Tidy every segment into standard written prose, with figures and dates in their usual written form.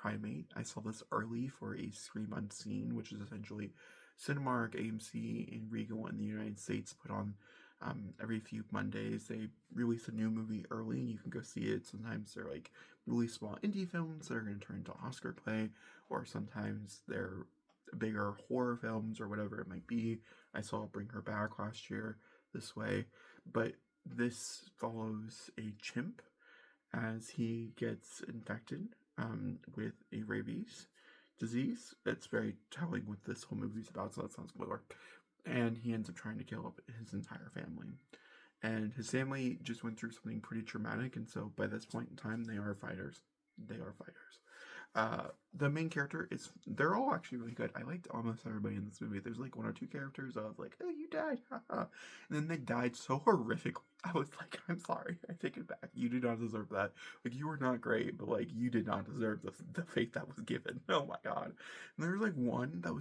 Primate. I saw this early for a Scream Unseen, which is essentially Cinemark, AMC, and Regal in the United States put on every few Mondays. They release a new movie early and you can go see it. Sometimes they're like really small indie films that are going to turn into Oscar play, or sometimes they're bigger horror films or whatever it might be. I saw Bring Her Back last year this way, but this follows a chimp as he gets infected with a rabies disease. That's very telling what this whole movie's about, so that's not spoiler. And he ends up trying to kill his entire family. And his family just went through something pretty traumatic, and so by this point in time, they are fighters. They are fighters. The main character they're all actually really good. I liked almost everybody in this movie. There's like one or two characters of like, oh, you died, haha. And then they died so horrifically. I was like, I'm sorry, I take it back. You did not deserve that. Like, you were not great, but like, you did not deserve the fate that was given. Oh my god. And there's like one that I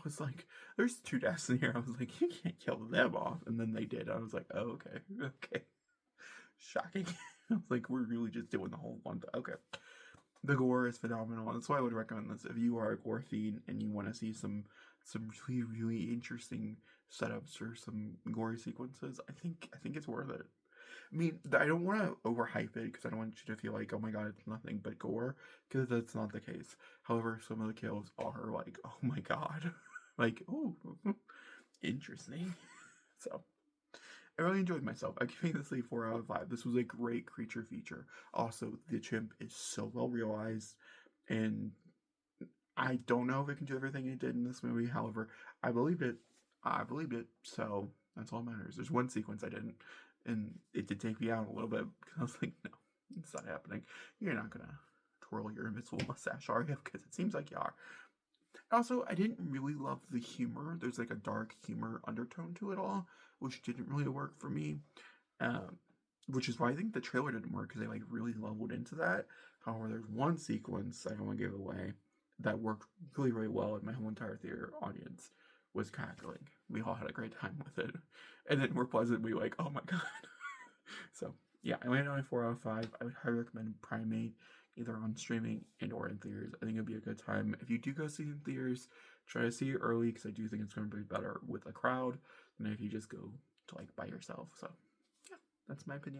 was like, there's two deaths in here. I was like, you can't kill them off. And then they did. I was like, oh, okay. Shocking. I was like, we're really just doing the whole one. Okay. The gore is phenomenal. That's why I would recommend this if you are a gore fiend and you want to see some really, really interesting setups or some gory sequences. I think it's worth it. I mean, I don't want to overhype it because I don't want you to feel like, oh my god, it's nothing but gore, because that's not the case. However, some of the kills are like, oh my god, like, oh, interesting. So I really enjoyed myself. I'm giving this a 4 out of 5. This was a great creature feature. Also, the chimp is so well realized, and I don't know if it can do everything it did in this movie. However, I believed it. So that's all that matters. There's one sequence I didn't, and it did take me out a little bit because I was like, no, it's not happening. You're not gonna twirl your invincible mustache, are you? Because it seems like you are. Also, I didn't really love the humor. There's like a dark humor undertone to it all, which didn't really work for me. Um, which is why I think the trailer didn't work, because they like really leveled into that. However, there's one sequence I don't want to give away that worked really, really well, and my whole entire theater audience was cackling. We all had a great time with it, and then we're pleasantly like, oh my god. So yeah, I went on a 4 out of 5. I would highly recommend Primate, either on streaming and or in theaters. I think it'd be a good time. If you do go see it in theaters, try to see it early, because I do think it's going to be better with a crowd than if you just go to like by yourself. So yeah, that's my opinion.